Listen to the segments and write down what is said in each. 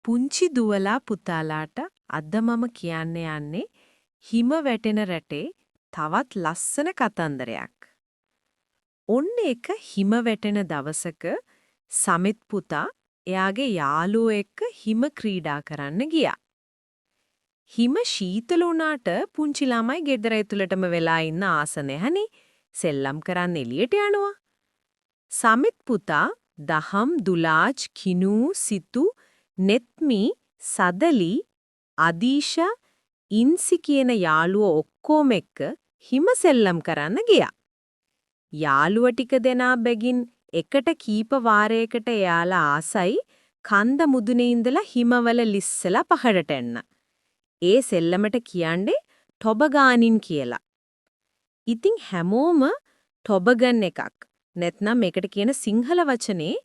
පුංචි දුවලා පුතාලාට අද මම කියන්න යන්නේ හිම වැටෙන රටේ තවත් ලස්සන කතන්දරයක්. ඔන්න එක හිම වැටෙන දවසක සමිත් පුතා එයාගේ යාළුවෝ එක්ක හිම ක්‍රීඩා කරන්න ගියා. හිම ශීතල වුණාට පුංචි ළමයි ගෙදර ඇතුළටම වෙලා ඉන්න ආස නැහනේ. සෙල්ලම් කරන්න එළියට යනවා. සමිත් පුතා දහම් දුලාජ් කිනූ සිතු නෙත්මි සදලි අදීෂා ඉන්සි කියන යාළුවෝ ඔක්කොම එක්ක හිම සෙල්ලම් කරන්න ගියා. යාළුව ටික දෙනා බැගින් එකට කීප වාරයකට එයාලා ආසයි කන්ද මුදුනේ ඉඳලා හිමවල ලිස්සලා පහළට එන්න. ඒ සෙල්ලමට කියන්නේ ටොබගානින් කියලා. ඉතින් හැමෝම ටොබගන් එකක් නැත්නම් මේකට කියන සිංහල වචනේ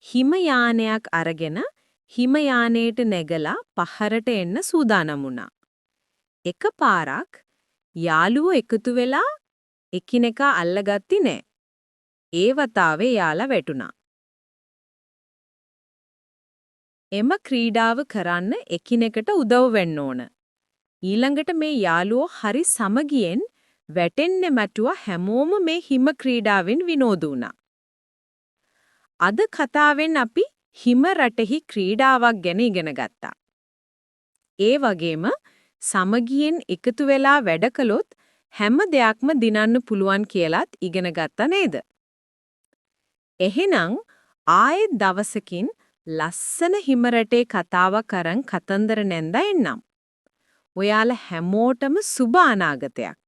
හිම යානයක් අරගෙන හිම යානයට නැගලා පහරට එන්න සූදානම් වුණා. එකපාරක් යාළුවෝ එකතු වෙලා එකිනෙකා අල්ලගatti නෑ. ඒ වතාවේ යාලා වැටුණා. එම ක්‍රීඩාව කරන්න එකිනෙකට උදව් වෙන්න ඕන. ඊළඟට මේ යාළුවෝ හරි සමගියෙන් වැටෙන්න මැටුවා හැමෝම මේ හිම ක්‍රීඩාවෙන් විනෝද වුණා. අද කතාවෙන් අපි හිම රටෙහි ක්‍රීඩාවක් ගැන ඉගෙන ගත්තා. ඒ වගේම සමගියෙන් එකතු වෙලා වැඩ කළොත් හැම දෙයක්ම දිනන්න පුළුවන් කියලාත් ඉගෙන ගත්තා නේද? එහෙනම් ආයෙත් දවසකින් ලස්සන හිම රටේ කතාවක් අරන් කතන්දර නැන්දා එන්නම්. ඔයාලා හැමෝටම සුබ අනාගතයක්.